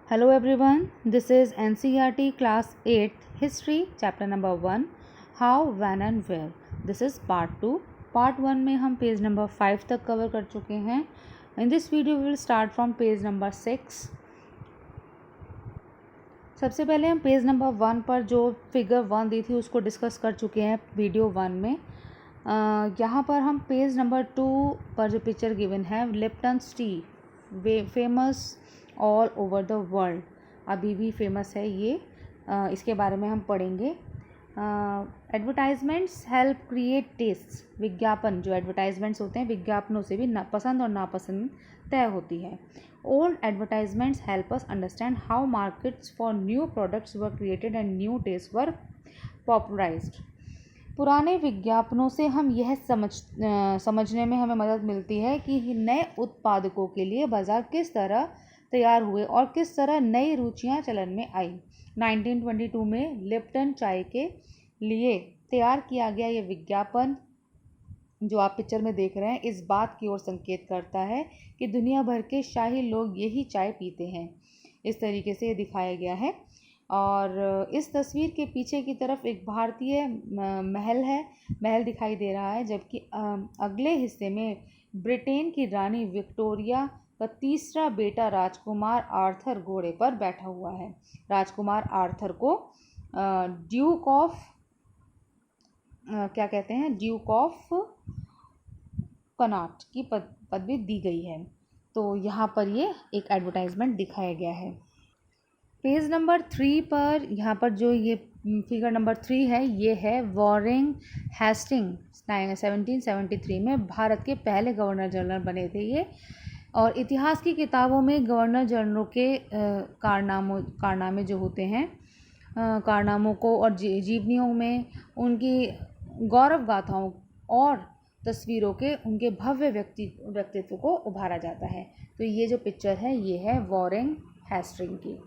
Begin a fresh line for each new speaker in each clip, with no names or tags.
Hello everyone, this is NCERT Class 8 History Chapter number 1 How, When and Where. This is Part 2. Part 1 में हम page number 5 तक cover कर चुके हैं. In this video we will start from page number 6. सबसे पहले हम page number 1 पर जो फिगर 1 दी थी उसको डिस्कस कर चुके हैं वीडियो 1 में. यहाँ पर हम पेज नंबर 2 पर जो पिक्चर गिवन है Lipton's tea famous all over the world, अभी भी फेमस है ये. इसके बारे में हम पढ़ेंगे. Advertisements help create taste. विज्ञापन, जो एडवर्टाइजमेंट्स होते हैं विज्ञापनों से भी पसंद और नापसंद तय होती है. Old advertisements help us understand how markets for new products were created and new taste were popularized. पुराने विज्ञापनों से हम यह समझने में हमें मदद मिलती है कि नए उत्पादकों के लिए बाजार किस तरह तैयार हुए और किस तरह नई रुचियां चलन में आई. 1922 में लिप्टन चाय के लिए तैयार किया गया ये विज्ञापन जो आप पिक्चर में देख रहे हैं इस बात की ओर संकेत करता है कि दुनिया भर के शाही लोग यही चाय पीते हैं. इस तरीके से ये दिखाया गया है. और इस तस्वीर के पीछे की तरफ एक भारतीय महल दिखाई दे रहा है, जबकि अगले हिस्से में ब्रिटेन की रानी विक्टोरिया का तीसरा बेटा राजकुमार आर्थर घोड़े पर बैठा हुआ है. राजकुमार आर्थर को Duke of Duke of Connaught की पदवी दी गई है. तो यहाँ पर ये एक एडवर्टाइजमेंट दिखाया गया है. पेज नंबर 3 पर यहाँ पर जो ये फिगर नंबर 3 है ये है वॉरेन हेस्टिंग्स. 1773 में भारत के पहले गवर्नर जनरल बने थे ये. और इतिहास की किताबों में गवर्नर जनरलों के कारनामे जो होते हैं, कारनामों को और जीवनियों में उनकी गौरव गाथाओं और तस्वीरों के उनके भव्य व्यक्तित्व को उभारा जाता है. तो ये जो पिक्चर है ये है वॉरेन हेस्टिंग्स की,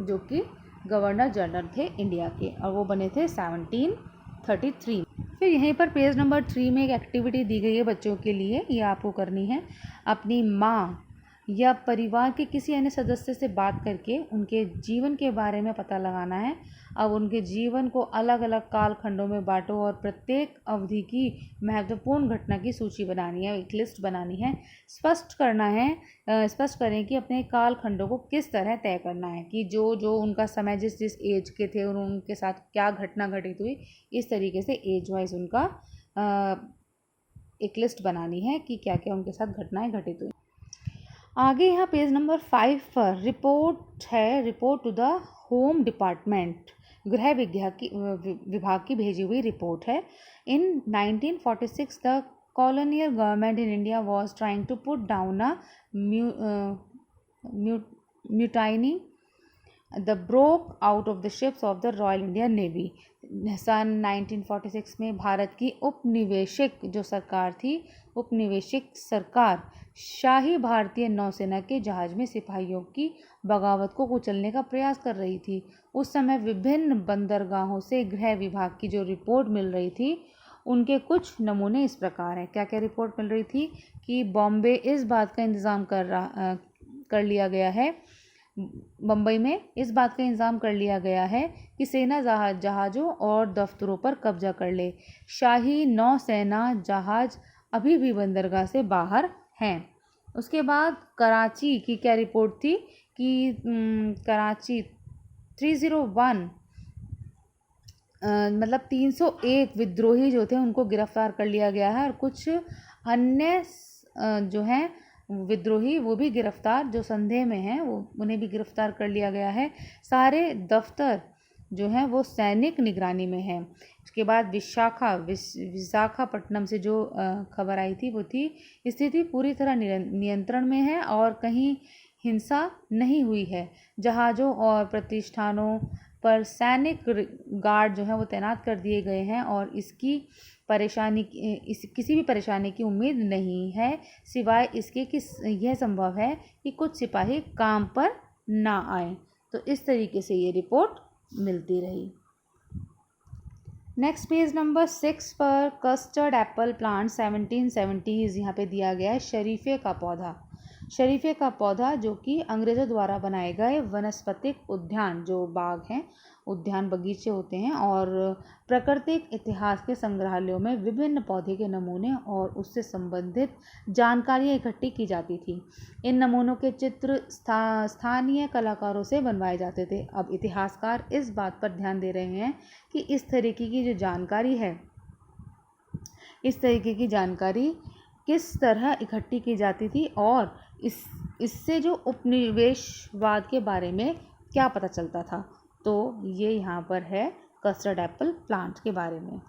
जो कि गवर्नर जनरल थे इंडिया के और वो बने थे 1733. फिर यहीं पर पेज नंबर 3 में एक एक्टिविटी दी गई है बच्चों के लिए. ये आपको करनी है. अपनी माँ या परिवार के किसी अन्य सदस्य से बात करके उनके जीवन के बारे में पता लगाना है. अब उनके जीवन को अलग अलग कालखंडों में बांटो और प्रत्येक अवधि की महत्वपूर्ण घटना की सूची बनानी है, एक लिस्ट बनानी है. स्पष्ट करें कि अपने कालखंडों को किस तरह तय करना है, कि जो उनका समय जिस एज के थे और उनके साथ क्या घटना घटित हुई, इस तरीके से एज वाइज उनका एक लिस्ट बनानी है कि क्या क्या उनके साथ घटनाएं घटित हुई. आगे यहाँ पेज नंबर 5 पर report to the home department. गृह विभाग की भेजी हुई रिपोर्ट है. In 1946 the colonial government in India was trying to put down a mutiny that broke out of the ships of the Royal Indian Navy. सन 1946 में भारत की उपनिवेशिक सरकार शाही भारतीय नौसेना के जहाज में सिपाहियों की बगावत को कुचलने का प्रयास कर रही थी. उस समय विभिन्न बंदरगाहों से गृह विभाग की जो रिपोर्ट मिल रही थी उनके कुछ नमूने इस प्रकार हैं. क्या क्या रिपोर्ट मिल रही थी कि बॉम्बे इस बात का इंतज़ाम कर लिया गया है, बम्बई में इस बात का इंतज़ाम कर लिया गया है कि सेना जहाज़ों और दफ्तरों पर कब्जा कर ले. शाही नौसेना जहाज़ अभी भी बंदरगाह से बाहर हैं. उसके बाद कराची की क्या रिपोर्ट थी कि कराची 301 मतलब 301 विद्रोही जो थे उनको गिरफ्तार कर लिया गया है और कुछ अन्य जो हैं विद्रोही वो भी गिरफ्तार, जो संदेह में हैं वो उन्हें भी गिरफ्तार कर लिया गया है. सारे दफ्तर जो हैं वो सैनिक निगरानी में हैं. उसके बाद विशाखापट्टनम से जो खबर आई थी वो थी स्थिति पूरी तरह नियंत्रण में है और कहीं हिंसा नहीं हुई है. जहाज़ों और प्रतिष्ठानों पर सैनिक गार्ड जो हैं वो तैनात कर दिए गए हैं और किसी भी परेशानी की उम्मीद नहीं है, सिवाय इसके कि यह संभव है कि कुछ सिपाही काम पर ना आए. तो इस तरीके से ये रिपोर्ट मिलती रही. नेक्स्ट पेज नंबर 6 पर कस्टर्ड एप्पल प्लांट 1770 यहाँ पे दिया गया है. शरीफे का पौधा शरीफे का पौधा जो कि अंग्रेज़ों द्वारा बनाए गए वनस्पतिक उद्यान, जो बाग हैं, उद्यान बगीचे होते हैं, और प्राकृतिक इतिहास के संग्रहालयों में विभिन्न पौधे के नमूने और उससे संबंधित जानकारियाँ इकट्ठी की जाती थी। इन नमूनों के चित्र स्थानीय कलाकारों से बनवाए जाते थे। अब इतिहासकार इस बात पर ध्यान दे रहे हैं कि इस तरीके की जो जानकारी है, इस तरीके की जानकारी किस तरह इकट्ठी की जाती थी और इससे जो उपनिवेशवाद के बारे में क्या पता चलता था। तो ये यहाँ पर है कस्टर्ड एप्पल प्लांट के बारे में।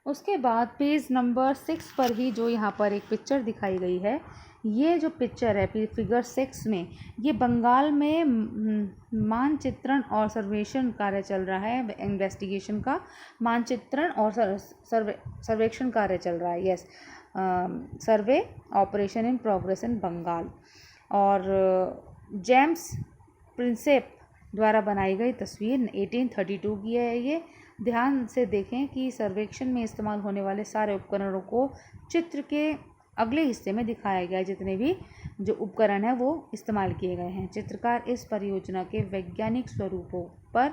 उसके बाद पेज नंबर 6 पर ही जो यहाँ पर एक पिक्चर दिखाई गई है, ये जो पिक्चर है फिगर 6 में, ये बंगाल में मानचित्रण और सर्वेक्षण कार्य चल रहा है। इन्वेस्टिगेशन का मानचित्रण और सर्वेक्षण कार्य चल रहा है। Yes, survey operation in progress in Bengal. और जेम्स प्रिंसेप द्वारा बनाई गई तस्वीर 1832 की है। ये ध्यान से देखें कि सर्वेक्षण में इस्तेमाल होने वाले सारे उपकरणों को चित्र के अगले हिस्से में दिखाया गया है। जितने भी जो उपकरण हैं वो इस्तेमाल किए गए हैं। चित्रकार इस परियोजना के वैज्ञानिक स्वरूपों पर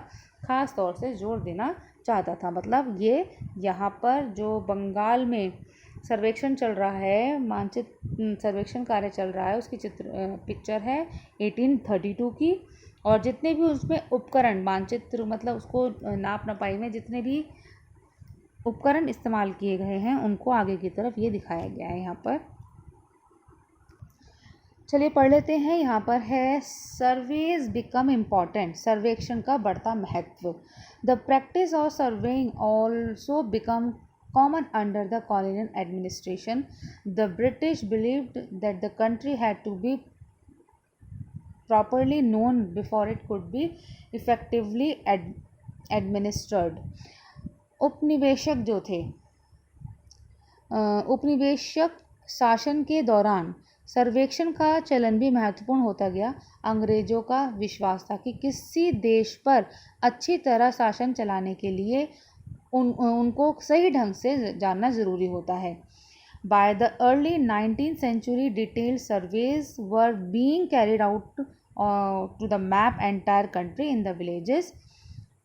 ख़ास तौर से जोर देना चाहता था। मतलब ये यहाँ पर जो बंगाल में सर्वेक्षण चल रहा है, मानचित्र सर्वेक्षण कार्य चल रहा है, उसकी पिक्चर है 1832 की। और जितने भी उसमें उपकरण, मानचित्र मतलब उसको नाप नपाई में जितने भी उपकरण इस्तेमाल किए गए हैं उनको आगे की तरफ ये दिखाया गया है यहाँ पर। चलिए पढ़ लेते हैं। यहाँ पर है सर्वेज बिकम इम्पॉर्टेंट, सर्वेक्षण का बढ़ता महत्व। The practice of surveying also become common under the colonial administration. The British believed that the country had to be properly known before it could be effectively administered. उपनिवेशक जो थे, उपनिवेशक शासन के दौरान सर्वेक्षण का चलन भी महत्वपूर्ण होता गया। अंग्रेजों का विश्वास था कि किसी देश पर अच्छी तरह शासन चलाने के लिए उनको सही ढंग से जानना ज़रूरी होता है। By the early 19th century, detailed surveys were being carried out to the map entire country in the villages.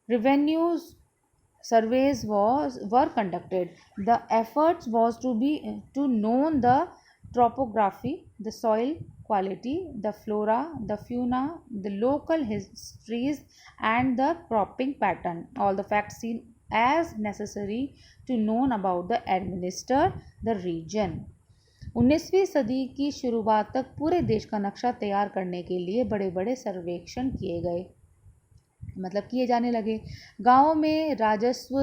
Revenues surveys were conducted. The efforts was to know the topography, the soil quality, the flora, the fauna, the local histories, and the cropping pattern. All the facts seen as necessary to known about the administer the region. 19वीं सदी की शुरुआत तक पूरे देश का नक्शा तैयार करने के लिए बड़े बड़े सर्वेक्षण किए गए, मतलब किए जाने लगे। गाँवों में राजस्व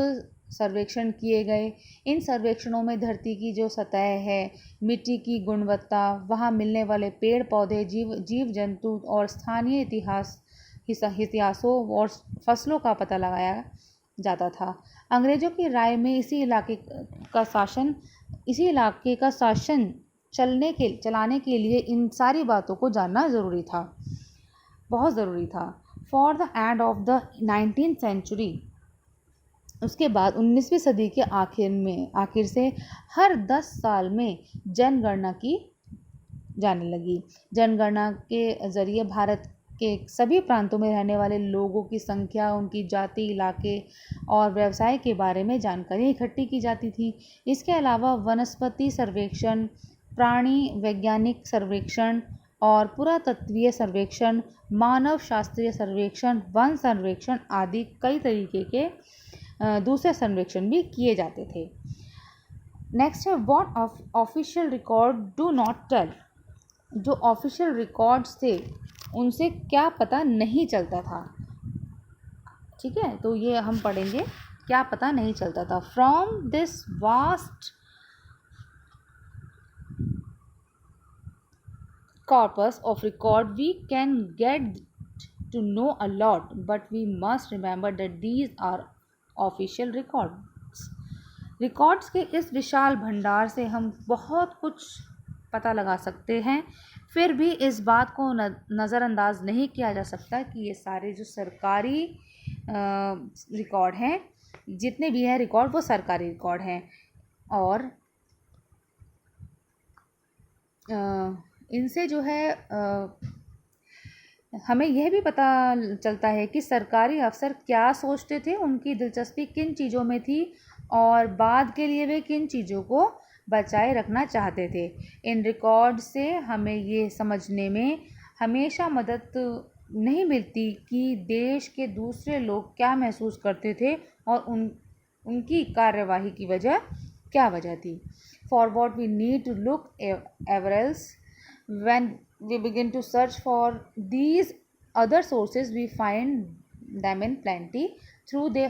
सर्वेक्षण किए गए। इन सर्वेक्षणों में धरती की जो सतह है, मिट्टी की गुणवत्ता, वहाँ मिलने वाले पेड़ पौधे, जीव जंतु और स्थानीय इतिहासों और फसलों का पता लगाया जाता था। अंग्रेज़ों की राय में इसी इलाके का शासन चलाने के लिए इन सारी बातों को जानना ज़रूरी था, बहुत ज़रूरी था। For the end of the 19th century, उसके बाद 19वीं सदी के आखिर से हर 10 साल में जनगणना की जाने लगी। जनगणना के ज़रिए भारत के सभी प्रांतों में रहने वाले लोगों की संख्या, उनकी जाति, इलाके और व्यवसाय के बारे में जानकारी इकट्ठी की जाती थी। इसके अलावा वनस्पति सर्वेक्षण, प्राणी वैज्ञानिक सर्वेक्षण और पुरातत्वीय सर्वेक्षण, मानव शास्त्रीय सर्वेक्षण, वन सर्वेक्षण आदि कई तरीके के दूसरे सर्वेक्षण भी किए जाते थे। नेक्स्ट है what official record do not tell. जो ऑफिशियल रिकॉर्ड्स थे उनसे क्या पता नहीं चलता था। ठीक है, तो ये हम पढ़ेंगे, क्या पता नहीं चलता था। From this vast corpus of record we can get to know a lot, but we must remember that these are official records के इस विशाल भंडार से हम बहुत कुछ पता लगा सकते हैं। फिर भी इस बात को नज़रअंदाज नहीं किया जा सकता कि ये सारे जो सरकारी रिकॉर्ड हैं, जितने भी हैं रिकॉर्ड, वो सरकारी रिकॉर्ड हैं। और इनसे जो है हमें यह भी पता चलता है कि सरकारी अफसर क्या सोचते थे, उनकी दिलचस्पी किन चीज़ों में थी और बाद के लिए वे किन चीज़ों को बचाए रखना चाहते थे। इन रिकॉर्ड से हमें ये समझने में हमेशा मदद नहीं मिलती कि देश के दूसरे लोग क्या महसूस करते थे और उनकी कार्यवाही की क्या वजह थी। For what we need to look ever else, when we begin to search for these other sources, we find them in plenty. Through they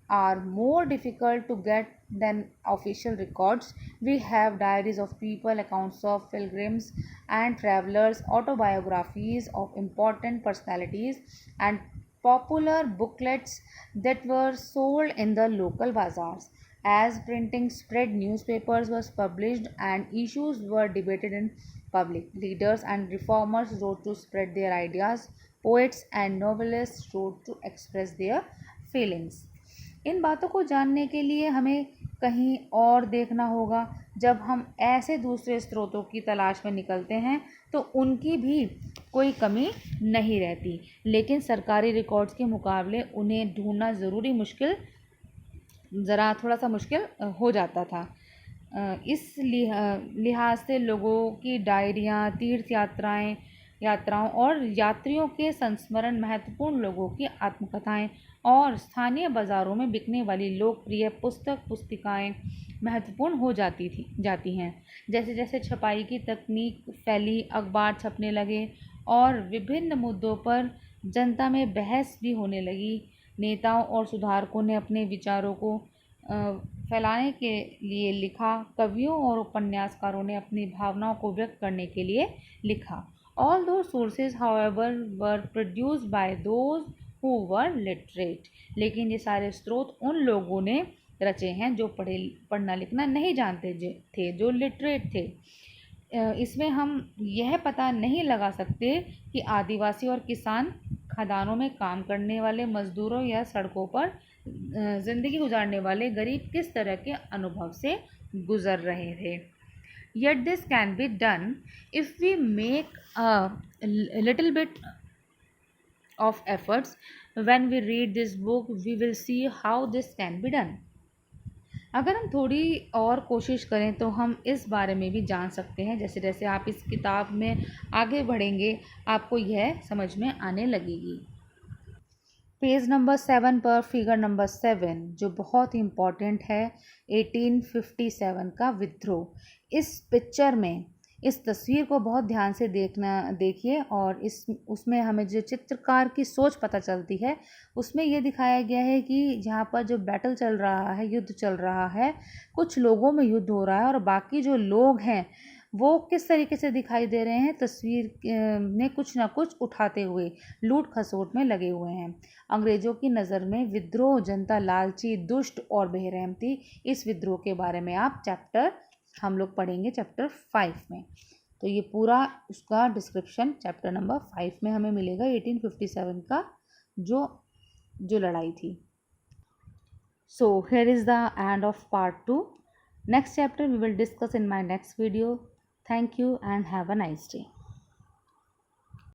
are more difficult to get than official records. We have diaries of people, accounts of pilgrims and travelers, autobiographies of important personalities, and popular booklets that were sold in the local bazaars. As printing spread, newspapers was published and issues were debated in public. Leaders and reformers wrote to spread their ideas. Poets and novelists wrote to express their feelings. इन बातों को जानने के लिए हमें कहीं और देखना होगा। जब हम ऐसे दूसरे स्रोतों की तलाश में निकलते हैं तो उनकी भी कोई कमी नहीं रहती, लेकिन सरकारी रिकॉर्ड्स के मुकाबले उन्हें ढूंढना ज़रा थोड़ा सा मुश्किल हो जाता था। इस लिहाज से लोगों की डायरियाँ, तीर्थ यात्राओं और यात्रियों के संस्मरण, महत्वपूर्ण लोगों की आत्मकथाएं और स्थानीय बाज़ारों में बिकने वाली लोकप्रिय पुस्तिकाएं महत्वपूर्ण हो जाती हैं। जैसे जैसे छपाई की तकनीक फैली, अखबार छपने लगे और विभिन्न मुद्दों पर जनता में बहस भी होने लगी, नेताओं और सुधारकों ने अपने विचारों को फैलाने के लिए लिखा, कवियों और उपन्यासकारों ने अपनी भावनाओं को व्यक्त करने के लिए लिखा। All those sources, however, were produced by those who were literate. लेकिन ये सारे स्रोत उन लोगों ने रचे हैं जो पढ़ना लिखना नहीं जानते थे, जो लिटरेट थे। इसमें हम यह पता नहीं लगा सकते कि आदिवासी और किसान, खदानों में काम करने वाले मजदूरों या सड़कों पर ज़िंदगी गुजारने वाले गरीब किस तरह के अनुभव से गुज़र रहे थे। Yet this can be done if we make a little bit of efforts. When we read this book, we will see how this can be done. अगर हम थोड़ी और कोशिश करें तो हम इस बारे में भी जान सकते हैं। जैसे जैसे आप इस किताब में आगे बढ़ेंगे, आपको यह समझ में आने लगेगी। पेज नंबर 7 पर फिगर नंबर 7 जो बहुत ही इम्पॉर्टेंट है, 1857 का विद्रोह। इस पिक्चर में इस तस्वीर को बहुत ध्यान से देखिए और उसमें हमें जो चित्रकार की सोच पता चलती है, उसमें ये दिखाया गया है कि यहाँ पर जो बैटल चल रहा है, युद्ध चल रहा है, कुछ लोगों में युद्ध हो रहा है और बाकी जो लोग हैं वो किस तरीके से दिखाई दे रहे हैं, तस्वीर में कुछ ना कुछ उठाते हुए लूट खसोट में लगे हुए हैं। अंग्रेज़ों की नज़र में विद्रोह जनता लालची, दुष्ट और बेरहम थी। इस विद्रोह के बारे में हम लोग पढ़ेंगे चैप्टर 5 में। तो ये पूरा उसका डिस्क्रिप्शन चैप्टर नंबर 5 में हमें मिलेगा, 1857 का जो लड़ाई थी। So here is the end of part 2. Next chapter we will discuss in my next video. Thank you and have a nice day.